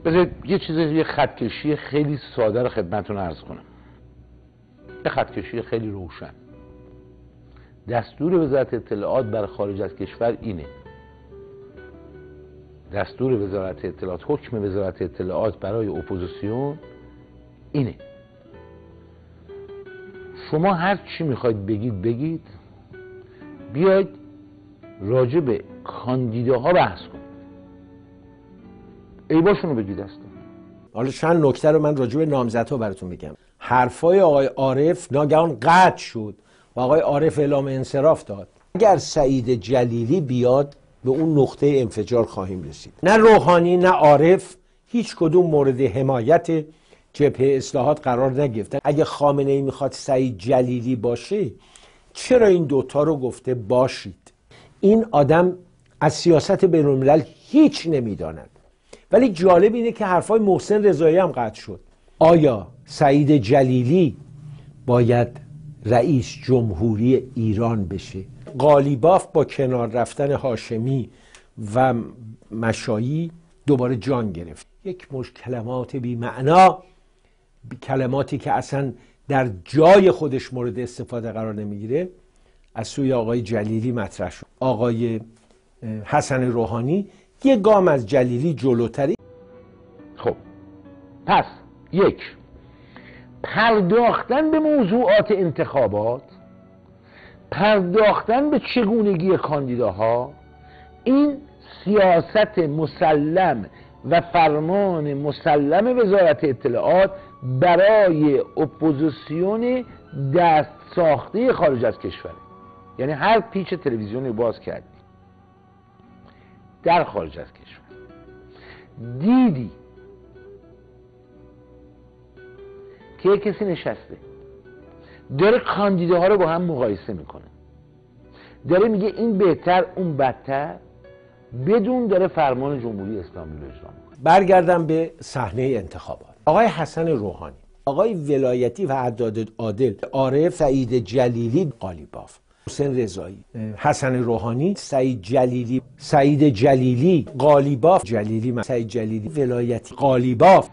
بذارید یه خطکشی خیلی ساده رو خدمتتون عرض کنم. یه خطکشی خیلی روشن. دستور وزارت اطلاعات برای خارج از کشور اینه. دستور وزارت اطلاعات، حکم وزارت اطلاعات برای اپوزیسیون اینه. شما هر چی میخواید بگید، بیاید راجع به کاندیداها بحث کنید. عیباشونو بگید هستن. حالا چند نکته رو من راجع به نامزدها براتون بگم. حرفای آقای عارف ناگهان قطع شد و آقای عارف اعلام انصراف داد. اگر سعید جلیلی بیاد به اون نقطه انفجار خواهیم رسید. نه روحانی نه عارف هیچ کدوم مورد حمایت جبهه اصلاحات قرار نگرفتن. اگه خامنه ای میخواد سعید جلیلی باشه، چرا این دوتا رو گفته باشید؟ این آدم از سیاست بین‌الملل هیچ نمیداند. ولی جالب اینه که حرفای محسن رضایی هم قطع شد. آیا سعید جلیلی باید رئیس جمهوری ایران بشه؟ قالیباف با کنار رفتن هاشمی و مشایی دوباره جان گرفت. یک مشت کلمات بی معنا، کلماتی که اصلا در جای خودش مورد استفاده قرار نمیگیره، از سوی آقای جلیلی مطرح شد. آقای حسن روحانی یه گام از جلیلی جلوتری. خب پس یک، پرداختن به موضوعات انتخابات، پرداختن به چگونگی کاندیداها، این سیاست مسلم و فرمان مسلم وزارت اطلاعات برای اپوزیسیون دست ساخته خارج از کشوره. یعنی هر پیچ تلویزیونی باز کردی در خارج از کشور دیدی که یک کسی نشسته داره کاندیداها رو با هم مقایسه میکنه، داره میگه این بهتر اون بدتر، بدون داره فرمان جمهوری اسلامی رو اجرا میکنه. برگردم به صحنه انتخابات. آقای حسن روحانی، آقای ولایتی و عداد عادل، عارف، سعید جلیلی، قالیباف، حسین رضایی، حسن روحانی، سعید جلیلی، قالیباف، سعید جلیلی، ولایتی، قالیباف.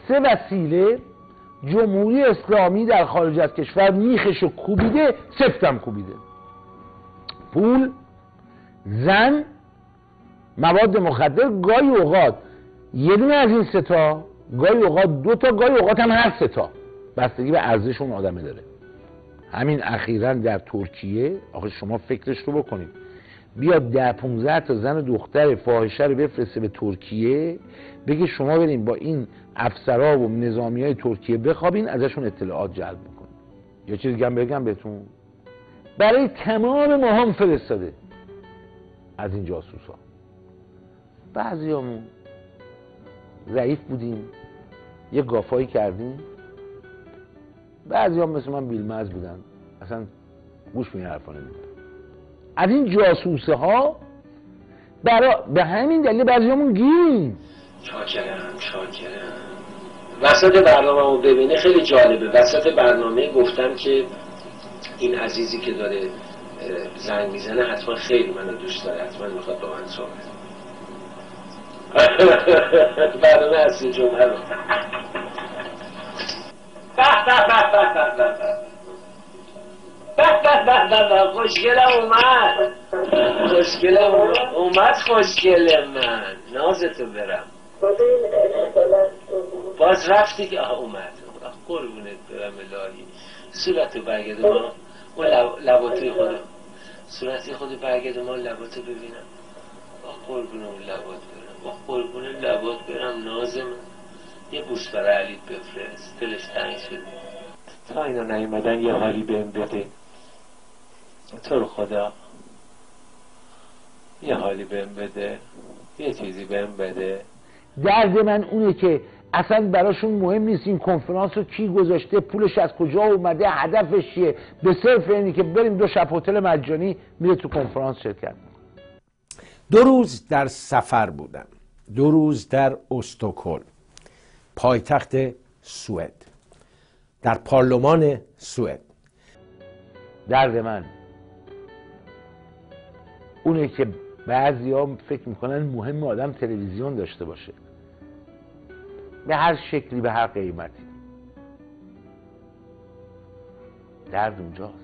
سه وسیله جمهوری اسلامی در خارج از کشور میخشو کوبیده، سفتم کوبیده: پول، زن، مواد مخدر. گاهی اوقات یه دونه از این سه تا، گاهی اوقات دو تا، گاهی اوقات هم هر سه تا، بستگی به ارزش اون آدمه داره. همین اخیراً در ترکیه، آخه شما فکرش رو بکنید، بیاد 10-15 تا زن و دختر فاحشه رو بفرسته به ترکیه، بگه شما بریم با این افسرها و نظامیای ترکیه بخوابین، ازشون اطلاعات جلب میکنه. یا چیزی دیگه هم بگم بهتون، برای تمام ما هم فرستاده از این جاسوسا. بعضیامون ضعیف بودیم، یه گافایی کردیم، بعضیام مثل من بیلمز بودن، اصلا گوش به این حرفا نمیدن. از این جاسوسه ها به همین دلیل بعضیامون گیریم. شاکرم. وسط برنامه رو ببینه خیلی جالبه. وسط برنامه گفتم که این عزیزی که داره زنگ میزنه حتما خیلی منو دوست داره، حتما میخواد با من صحبت. برنامه اصلی جمعه رو خوشگلم اومد خوشگل من، نازتو برم. باز رفتی که اومد. قربونت برم الهی. صورتو برگرد ما، اون لباتوی خودم، صورتی خودو برگرد ما، لباتو ببینم. قربون اون لبات برم، قربون لبات برم ناز من. یه بوس برای علیت بفرست، دلش تنگ شده. تا اینا نیومدن یه حالی بهم بده، تو رو خدا یه حالی بهم بده، یه چیزی بهم بده. درد من اونه که اصلا براشون مهم نیست این کنفرانس رو کی گذاشته، پولش از کجا اومده، هدفش چیه، به صرف اینی که بریم 2 شب هتل مجانی میره تو کنفرانس شرکت. 2 روز در سفر بودم، 2 روز در استکهلم، پایتخت سوئد، در پارلمان سوئد. درد من اونه که بعضی ها فکر میکنن مهم آدم تلویزیون داشته باشه. به هر شکلی به هر قیمتی. درد اونجاست.